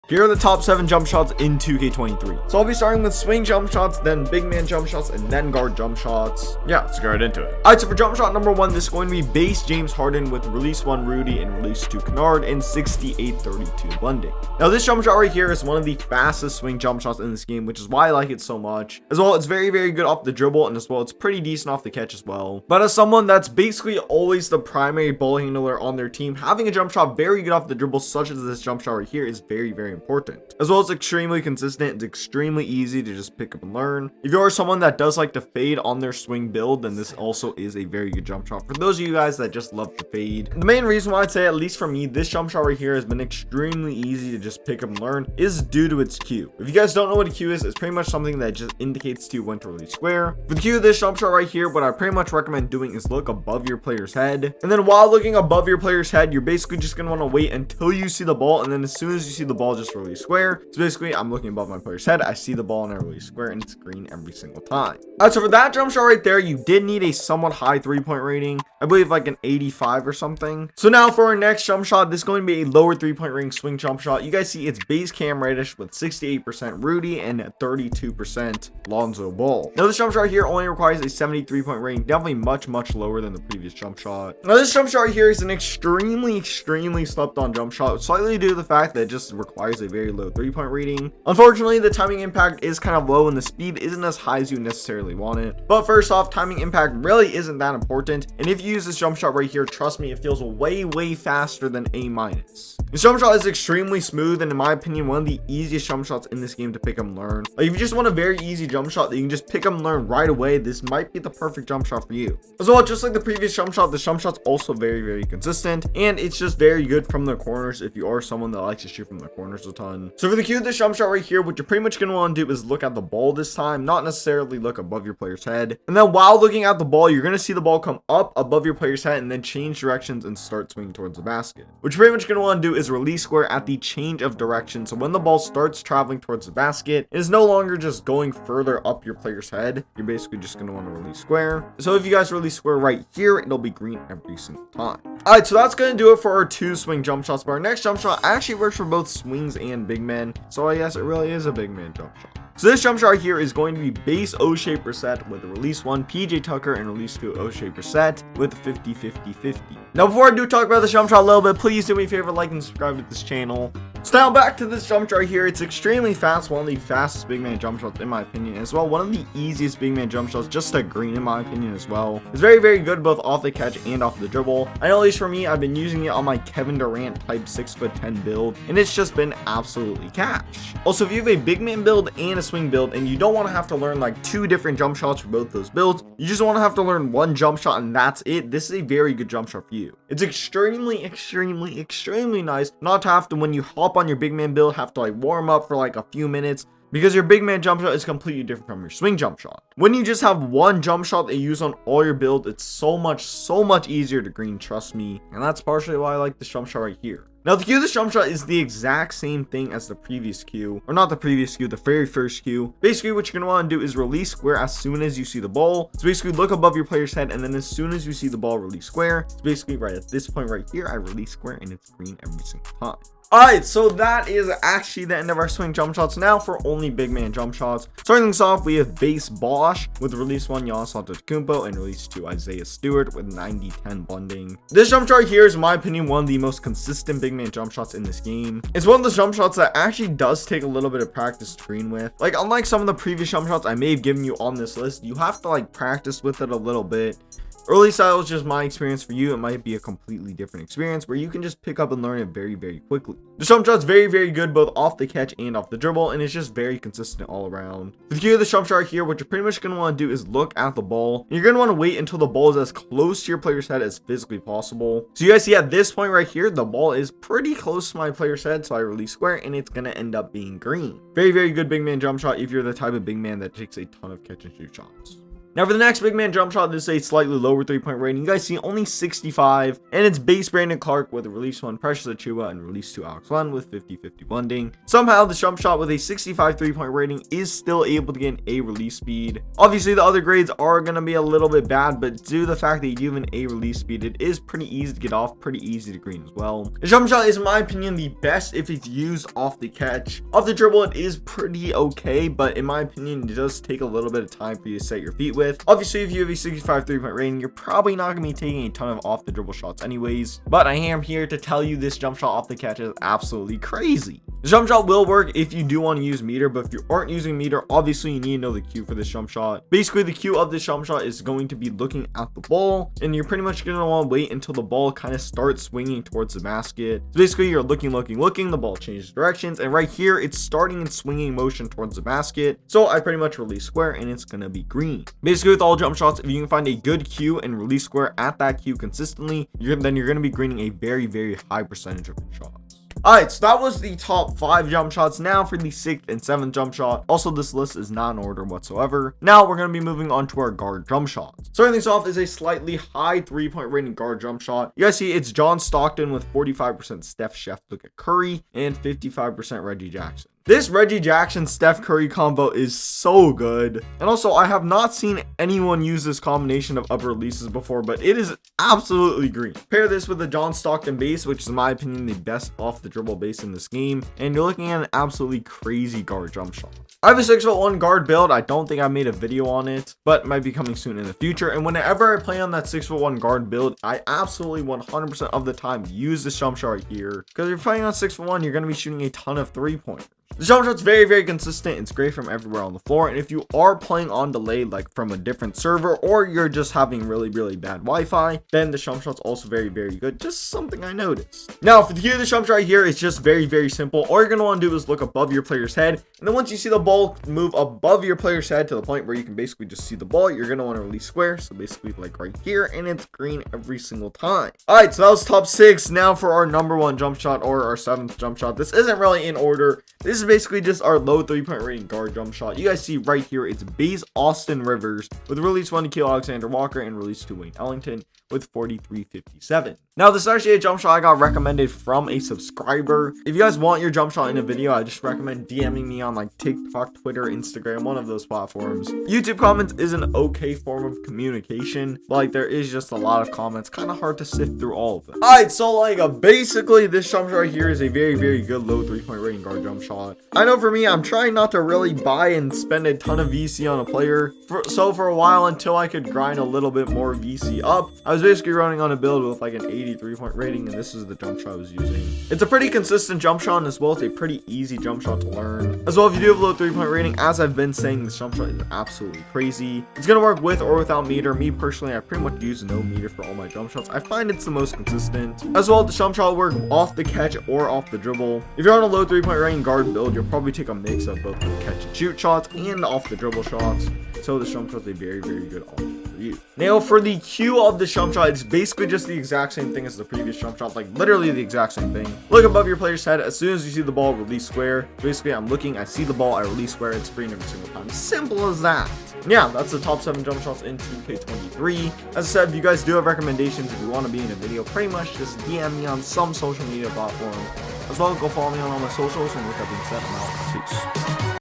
Here are the top 7 jump shots in 2K23. So I'll be starting with swing jump shots, then big man jump shots, and then guard jump shots. Yeah, let's get right into it. Alright, so for jump shot number 1, this is going to be base James Harden with release 1 Rudy and release 2 Kennard and 68-32 blending. Now this jump shot right here is one of the fastest swing jump shots in this game, which is why I like it so much. As well, it's very good off the dribble, and as well, it's pretty decent off the catch as well. But as someone that's basically always the primary ball handler on their team, having a jump shot very good off the dribble, such as this jump shot right here, is very important. As well, it's extremely consistent. It's extremely easy to just pick up and learn. If you are someone that does like to fade on their swing build, then this also is a very good jump shot for those of you guys that just love to fade. The main reason why I'd say, at least for me, this jump shot right here has been extremely easy to just pick up and learn is due to its cue. If you guys don't know what a cue is, it's pretty much something that just indicates to you when to release square. For the cue of this jump shot right here, what I pretty much recommend doing is look above your player's head, and then while looking above your player's head, you're basically just going to want to wait until you see the ball, and then as soon as you see the ball, just release square. So basically, I'm looking above my player's head, I see the ball, and I release square, and it's green every single time. Alright, so for that jump shot right there, you did need a somewhat high 3-point rating. I believe like an 85 or something. So now for our next jump shot, this is going to be a lower 3-point rating swing jump shot. You guys see it's base Cam Reddish with 68% Rudy and 32% Lonzo Ball. Now this jump shot here only requires a 73-point rating, definitely much lower than the previous jump shot. Now this jump shot here is an extremely slept on jump shot, slightly due to the fact that it just requires a very low 3-point rating. Unfortunately, the timing impact is kind of low and the speed isn't as high as you necessarily want it. But first off, timing impact really isn't that important, and if you use this jump shot right here, trust me, it feels way faster than A-. This jump shot is extremely smooth, and in my opinion, one of the easiest jump shots in this game to pick up and learn. Like, if you just want a very easy jump shot that you can just pick up and learn right away, this might be the perfect jump shot for you. As well, just like the previous jump shot, this jump shot's also very consistent, and it's just very good from the corners if you are someone that likes to shoot from the corners a ton. So for the cue of this jump shot right here, what you're pretty much going to want to do is look at the ball this time, not necessarily look above your player's head. And then while looking at the ball, you're going to see the ball come up above your player's head and then change directions and start swinging towards the basket. What you're pretty much going to want to do is release square at the change of direction. So when the ball starts traveling towards the basket, it is no longer just going further up your player's head. You're basically just going to want to release square. So if you guys release square right here, it'll be green every single time. Alright, so that's going to do it for our 2 swing jump shots. But our next jump shot actually works for both swings and big men. So I guess it really is a big man jump shot. So this jump shot here is going to be base O-shape reset with a release 1 PJ Tucker and release 2 O-shape reset with 50-50-50. Now before I do talk about this jump shot a little bit, please do me a favor, like and subscribe to this channel. So now back to this jump shot here. It's extremely fast, one of the fastest big man jump shots in my opinion, as well one of the easiest big man jump shots just to green in my opinion as well. It's very good both off the catch and off the dribble. I know at least for me, I've been using it on my Kevin Durant type 6'10" build, and it's just been absolutely cash. Also, if you have a big man build and a swing build and you don't want to have to learn like 2 different jump shots for both those builds, you just want to have to learn 1 jump shot and that's it, this is a very good jump shot for you. It's extremely nice not to have to, when you hop on your big man build, have to like warm up for like a few minutes, because your big man jump shot is completely different from your swing jump shot. When you just have 1 jump shot that you use on all your builds, it's so much easier to green, trust me, and that's partially why I like this jump shot right here. Now the cue of this jump shot is the exact same thing as the previous cue, or not the previous cue, the very first cue. Basically what you're going to want to do is release square as soon as you see the ball. So basically look above your player's head, and then as soon as you see the ball, release square. So basically right at this point right here, I release square and it's green every single time. Alright, so that is actually the end of our swing jump shots. Now for only big man jump shots. Starting things off, we have base Bosch with release 1 Giannis Antetokounmpo and release 2 Isaiah Stewart with 90-10 blending. This jump shot here is, in my opinion, one of the most consistent big man jump shots in this game. It's one of those jump shots that actually does take a little bit of practice to green with. Like, unlike some of the previous jump shots I may have given you on this list, you have to like practice with it a little bit. Or at least that was just my experience. For you, it might be a completely different experience where you can just pick up and learn it very quickly. The jump shot's very good both off the catch and off the dribble, and it's just very consistent all around. For the cue of the jump shot here, what you're pretty much going to want to do is look at the ball. You're going to want to wait until the ball is as close to your player's head as physically possible. So you guys see at this point right here, the ball is pretty close to my player's head, so I release square and it's going to end up being green. Very good big man jump shot if you're the type of big man that takes a ton of catch and shoot shots. Now for the next big man jump shot, this is a slightly lower 3-point rating. You guys see only 65, and it's base Brandon Clark with a release 1 Precious Achiuwa and release 2 Alex Len with 50-50 blending. Somehow the jump shot with a 65 3-point rating is still able to get an A release speed. Obviously the other grades are going to be a little bit bad, but due to the fact that you do have an A release speed, it is pretty easy to get off, pretty easy to green as well. The jump shot is, in my opinion, the best if it's used off the catch. Off the dribble, it is pretty okay, but in my opinion, it does take a little bit of time for you to set your feet with. Obviously, if you have a 65 3-point rating, you're probably not going to be taking a ton of off the dribble shots anyways, but I am here to tell you this jump shot off the catch is absolutely crazy. The jump shot will work if you do want to use meter, but if you aren't using meter, obviously you need to know the cue for this jump shot. Basically, the cue of this jump shot is going to be looking at the ball, and you're pretty much going to want to wait until the ball kind of starts swinging towards the basket. So basically, you're looking, the ball changes directions, and right here, it's starting in swinging motion towards the basket. So I pretty much release square, and it's going to be green. Basically, with all jump shots, if you can find a good cue and release square at that cue consistently, then you're going to be greening a very, very high percentage of your shots. Alright, so that was the top 5 jump shots. Now for the 6th and 7th jump shot. Also, this list is not in order whatsoever. Now we're going to be moving on to our guard jump shots. Starting things off is a slightly high 3-point rating guard jump shot. You guys see it's John Stockton with 45% Steph Chef look at Curry and 55% Reggie Jackson. This Reggie Jackson Steph Curry combo is so good. And also, I have not seen anyone use this combination of upper releases before, but it is absolutely green. Pair this with the John Stockton base, which is in my opinion the best off the dribble base in this game, and you're looking at an absolutely crazy guard jump shot. I have a 6'1" guard build. I don't think I made a video on it, but might be coming soon in the future. And whenever I play on that 6'1" guard build, I absolutely 100% of the time use this jump shot right here. Because if you're playing on 6'1", you're going to be shooting a ton of 3-pointers. The jump shot's very, very consistent. It's great from everywhere on the floor. And if you are playing on delay, like from a different server, or you're just having really, really bad Wi-Fi, then the jump shot's also very, very good. Just something I noticed. Now, for the cue of the jump shot right here, it's just very, very simple. All you're going to want to do is look above your player's head. And then once you see the ball move above your player's head to the point where you can basically just see the ball, you're going to want to release square. So basically like right here, and it's green every single time. All right, so that was top 6. Now for our number 1 jump shot, or our 7th jump shot. This isn't really in order. This is basically just our low 3-point rating guard jump shot. You guys see right here, it's base Austin Rivers with release 1 to kill Alexander Walker and release 2 Wayne Ellington with 43.57. Now this is actually a jump shot I got recommended from a subscriber. If you guys want your jump shot in a video, I just recommend DMing me on like TikTok, Twitter, Instagram, one of those platforms. YouTube comments is an okay form of communication, but like there is just a lot of comments, kind of hard to sift through all of them. Alright, so like basically this jump shot right here is a very, very good low 3-point rating guard jump shot. I know for me, I'm trying not to really buy and spend a ton of VC on a player. So for a while, until I could grind a little bit more VC up, I was basically running on a build with like an 83-point rating, and this is the jump shot I was using. It's a pretty consistent jump shot, and as well, it's a pretty easy jump shot to learn. As well, if you do have a low 3-point rating, as I've been saying, this jump shot is absolutely crazy. It's gonna work with or without meter. Me personally, I pretty much use no meter for all my jump shots. I find it's the most consistent. As well, the jump shot will work off the catch or off the dribble. If you're on a low 3-point rating guard build, you'll probably take a mix of both the catch and shoot shots and off the dribble shots. So this jump shot is a very, very good option for you. Now for the cue of the jump shot, it's basically just the exact same thing as the previous jump shot, like literally the exact same thing. Look above your player's head. As soon as you see the ball, release square. Basically, I'm looking, I see the ball, I release square, it's green every single time. Simple as that. Yeah, that's the top 7 jump shots in 2K23. As I said, if you guys do have recommendations, if you want to be in a video, pretty much just DM me on some social media platform. As well, go follow me on all my socials, and with that being said, I'm out. Peace.